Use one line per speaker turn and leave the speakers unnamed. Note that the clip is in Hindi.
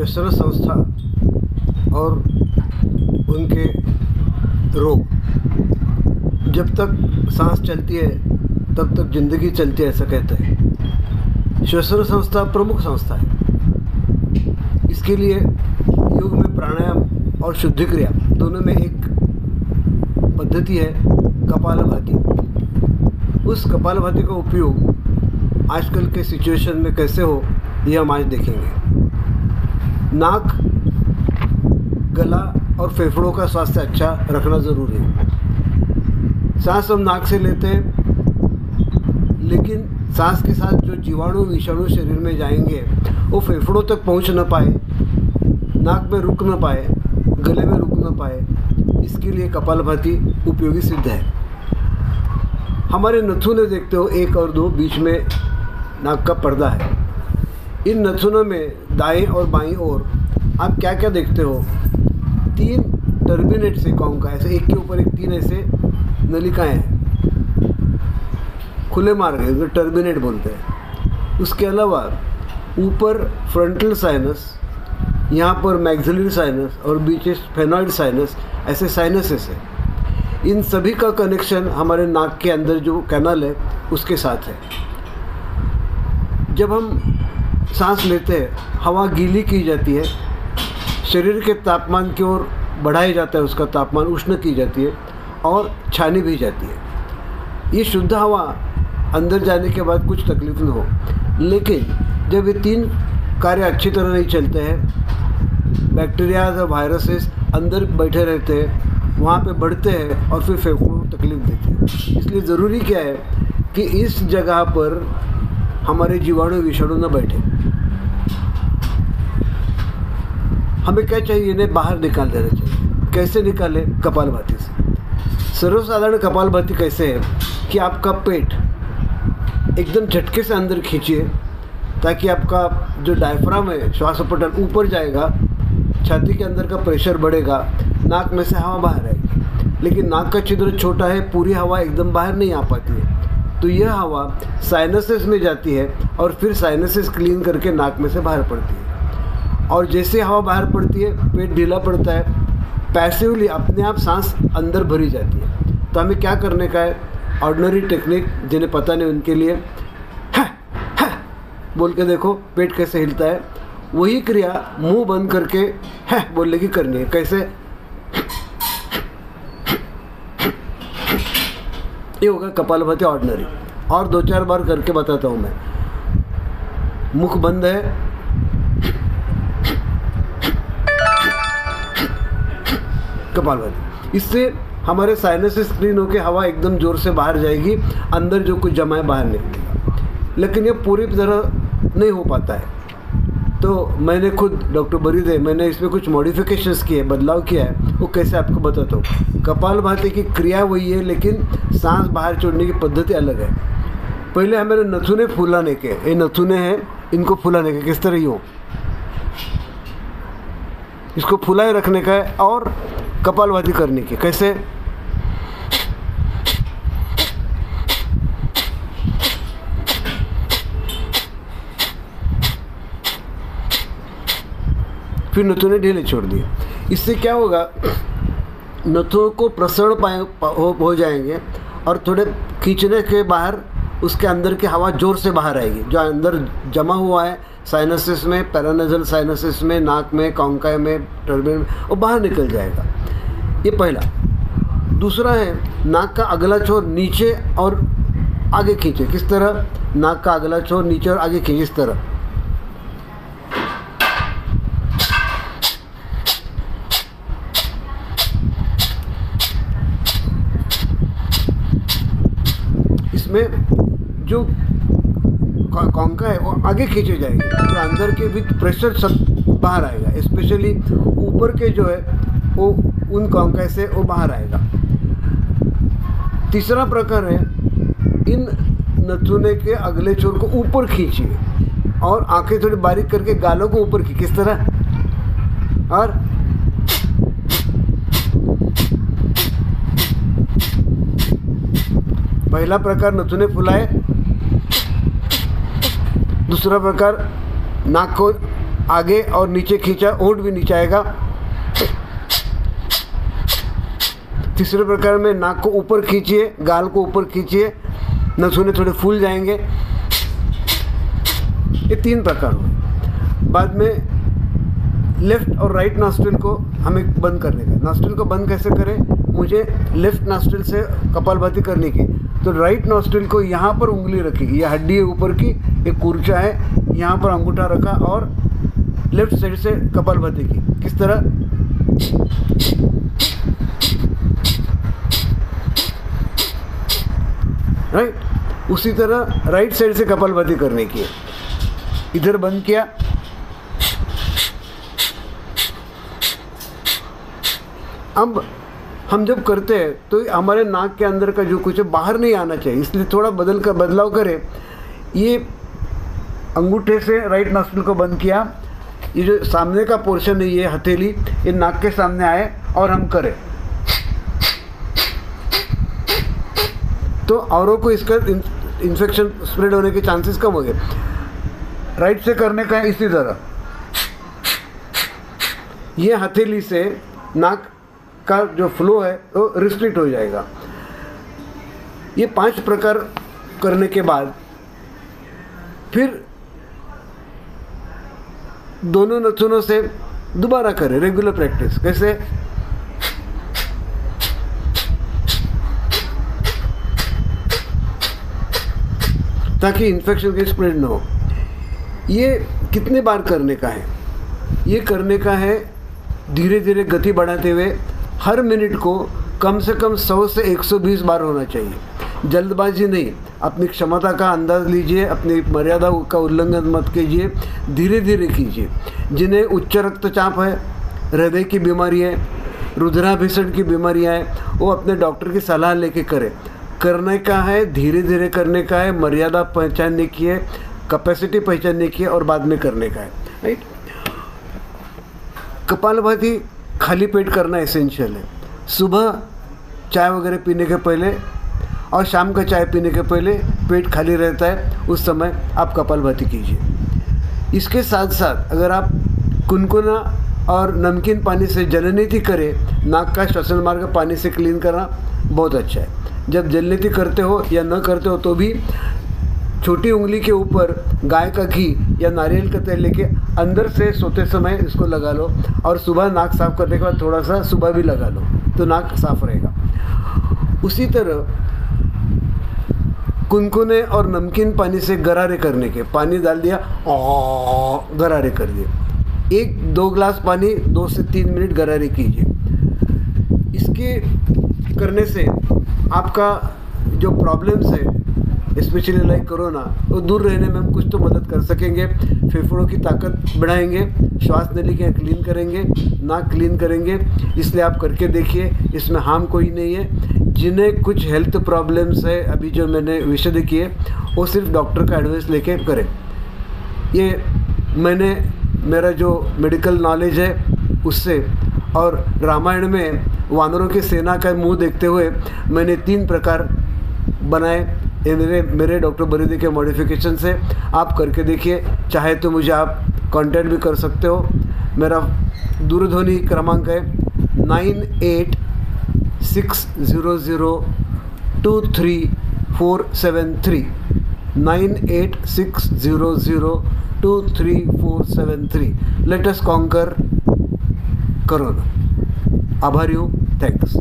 श्वसन संस्था और उनके रोग। जब तक सांस चलती है तब तक जिंदगी चलती है, ऐसा कहते हैं। श्वसन संस्था प्रमुख संस्था है। इसके लिए योग में प्राणायाम और शुद्धि क्रिया दोनों में एक पद्धति है, कपालभाति। उस कपालभाति का उपयोग आजकल के सिचुएशन में कैसे हो, ये हम आज देखेंगे। नाक, गला और फेफड़ों का स्वास्थ्य अच्छा रखना ज़रूरी है। सांस हम नाक से लेते हैं, लेकिन सांस के साथ जो जीवाणु विषाणु शरीर में जाएंगे वो फेफड़ों तक पहुंच न पाए, नाक में रुक न पाए, गले में रुक न पाए। इसके लिए कपालभाति उपयोगी सिद्ध है। हमारे नथुने देखते हो 1 और 2 बीच में नाक का पर्दा है। इन नथुनों में दाएं और बाईं ओर आप क्या क्या देखते हो? 3 टर्बिनेट से कौन का ऐसे एक के ऊपर एक 3 ऐसे नलिकाएं हैं, खुले मार्ग है, जो टर्बिनेट बोलते हैं। उसके अलावा ऊपर फ्रंटल साइनस, यहाँ पर मैक्सिलरी साइनस और बीच स्फेनॉइड साइनस, ऐसे साइनसेस है। इन सभी का कनेक्शन हमारे नाक के अंदर जो कैनाल है उसके साथ है। जब हम सांस लेते हैं, हवा गीली की जाती है, शरीर के तापमान की ओर बढ़ाया जाता है, उसका तापमान उष्ण की जाती है और छानी भी जाती है। ये शुद्ध हवा अंदर जाने के बाद कुछ तकलीफ न हो। लेकिन जब ये 3 कार्य अच्छी तरह नहीं चलते हैं, बैक्टीरियाज और वायरसेस अंदर बैठे रहते हैं, वहाँ पे बढ़ते हैं और फिर फेफड़ों को तकलीफ देते हैं। इसलिए ज़रूरी क्या है कि इस जगह पर हमारे जीवाणु विषाणु न बैठे। हमें क्या चाहिए? इन्हें बाहर निकाल देना चाहिए। कैसे निकालें? कपालभाति से। सर्वसाधारण कपालभाति कैसे है कि आपका पेट एकदम झटके से अंदर खींचिए, ताकि आपका जो डायफ्राम है, श्वासोपटल ऊपर जाएगा, छाती के अंदर का प्रेशर बढ़ेगा, नाक में से हवा बाहर आएगी। लेकिन नाक का छिद्र छोटा है, पूरी हवा एकदम बाहर नहीं आ पाती है, तो यह हवा साइनसेस में जाती है और फिर साइनसेस क्लीन करके नाक में से बाहर पड़ती है। और जैसे हवा बाहर पड़ती है, पेट ढीला पड़ता है, पैसिवली अपने आप सांस अंदर भरी जाती है। तो हमें क्या करने का है? ऑर्डिनरी टेक्निक जिन्हें पता नहीं उनके लिए है बोल के देखो पेट कैसे हिलता है। वही क्रिया मुंह बंद करके है बोलने की करनी है। कैसे? ये होगा कपालभाति ऑर्डिनरी। और 2-4 बार करके बताता हूँ मैं। मुख बंद है, कपालभाति। इससे हमारे साइनसेस क्लीन होकर हवा एकदम जोर से बाहर जाएगी, अंदर जो कुछ जमा है बाहर निकलेगा। लेकिन ये पूरी तरह नहीं हो पाता है। तो मैंने खुद डॉक्टर बरीदे, मैंने इसमें कुछ मॉडिफिकेशंस किए, बदलाव किया है, वो कैसे आपको बताता हूँ। कपालभाति की क्रिया वही है, लेकिन सांस बाहर छोड़ने की पद्धति अलग है। पहले हमारे नथुने फुलाने के, ये नथुने हैं, इनको फुलाने के किस तरह ही हो, इसको फुलाए रखने का है और कपालभाति करने की। कैसे? फिर नथुने ढीले छोड़ दिए। इससे क्या होगा? नथुनों को प्रसरण हो जाएंगे और थोड़े खींचने के बाहर उसके अंदर की हवा जोर से बाहर आएगी। जो अंदर जमा हुआ है साइनसेस में, पैरानेजल साइनसेस में, नाक में, कॉन्काई में, टर्बिन में, वो बाहर निकल जाएगा। ये पहला। दूसरा है नाक का अगला छोर नीचे और आगे खींचे। किस तरह? नाक का अगला छोर नीचे और आगे खींचे, इस तरह। इसमें जो कॉन्का है वो आगे खींचे जाएंगे, तो अंदर के विद प्रेशर सब बाहर आएगा। स्पेशली ऊपर के जो है वो उन कॉन्का से वो बाहर आएगा। तीसरा प्रकार है, इन नथुने के अगले छोर को ऊपर खींचिए और आंखें थोड़ी बारीक करके गालों को ऊपर की। किस तरह? और पहला प्रकार नथुने फुलाए, दूसरा प्रकार नाक को आगे और नीचे खींचा, होंठ भी नीचे आएगा। तीसरे प्रकार में नाक को ऊपर खींचिए, गाल को ऊपर खींचिए, नथुने थोड़े फूल जाएंगे। ये 3 प्रकार हुए। बाद में लेफ्ट और राइट नॉस्ट्रिल को हमें बंद करने का। नॉस्ट्रिल को बंद कैसे करें? मुझे लेफ्ट नॉस्ट्रिल से कपालभाति करने की, तो राइट नॉस्ट्रिल को यहाँ पर उंगली रखी, ये हड्डी है ऊपर की, एक कूर्चा है, यहाँ पर अंगूठा रखा और लेफ्ट साइड से कपालभाति की। किस तरह? राइट। उसी तरह राइट साइड से कपालभाति करने की है। इधर बंद किया, अब हम जब करते हैं तो हमारे नाक के अंदर का जो कुछ है बाहर नहीं आना चाहिए, इसलिए थोड़ा बदलाव करें। ये अंगूठे से राइट नॉस्ट्रिल को बंद किया, ये जो सामने का पोर्शन है, ये हथेली, ये नाक के सामने आए और हम करें, तो औरों को इसका इन्फेक्शन स्प्रेड होने के चांसेस कम हो गए। राइट से करने का है इसी तरह, ये हथेली से नाक का जो फ्लो है वो रिस्ट्रिक्ट हो जाएगा। ये 5 प्रकार करने के बाद फिर दोनों नथुनों से दोबारा करें, रेगुलर प्रैक्टिस। कैसे? ताकि इन्फेक्शन की स्प्रेड ना हो। ये कितने बार करने का है? ये करने का है धीरे धीरे गति बढ़ाते हुए, हर मिनट को कम से कम 100 से 120 बार होना चाहिए। जल्दबाजी नहीं, अपनी क्षमता का अंदाज़ लीजिए, अपनी मर्यादा का उल्लंघन मत कीजिए, धीरे धीरे कीजिए। जिन्हें उच्च रक्तचाप है, हृदय की बीमारी है, रुधिराभिसरण की बीमारियाँ हैं, वो अपने डॉक्टर की सलाह लेके करें। करने का है, धीरे धीरे करने का है, मर्यादा पहचानने की है, कैपेसिटी पहचानने की है और बाद में करने का है। राइट। कपालभाति खाली पेट करना एसेंशियल है। सुबह चाय वगैरह पीने के पहले और शाम का चाय पीने के पहले पेट खाली रहता है, उस समय आप कपालभाति कीजिए। इसके साथ साथ अगर आप कुनकुना और नमकीन पानी से जलनीति करें, नाक का श्वसन मार्ग पानी से क्लीन करना बहुत अच्छा है। जब जलनीति करते हो या न करते हो तो भी छोटी उंगली के ऊपर गाय का घी या नारियल का तेल लेके अंदर से सोते समय इसको लगा लो और सुबह नाक साफ करने के बाद थोड़ा सा सुबह भी लगा लो, तो नाक साफ रहेगा। उसी तरह कुनकुने और नमकीन पानी से गरारे करने के, पानी डाल दिया और गरारे कर दिए। 1-2 ग्लास पानी 2 से 3 मिनट गरारे कीजिए। इसके करने से आपका जो प्रॉब्लम्स है, स्पेशली लाइक कोरोना, वो दूर रहने में हम कुछ तो मदद कर सकेंगे। फेफड़ों की ताकत बढ़ाएंगे, श्वास नलिकाएं क्लीन करेंगे, नाक क्लीन करेंगे। इसलिए आप करके देखिए, इसमें हार्म कोई नहीं है। जिन्हें कुछ हेल्थ प्रॉब्लम्स है, अभी जो मैंने विषय किए, वो सिर्फ डॉक्टर का एडवाइस लेके करें। ये मैंने मेरा जो मेडिकल नॉलेज है उससे, और रामायण में वानरों की सेना का मुंह देखते हुए मैंने 3 प्रकार बनाए। ये मेरे डॉक्टर बरीदी के मॉडिफिकेशन से आप करके देखिए। चाहे तो मुझे आप कांटेक्ट भी कर सकते हो। मेरा दूरध्वनि क्रमांक है 9860023473 9860023473। Let us conquer corona. आभारी हूँ। थैंक्स।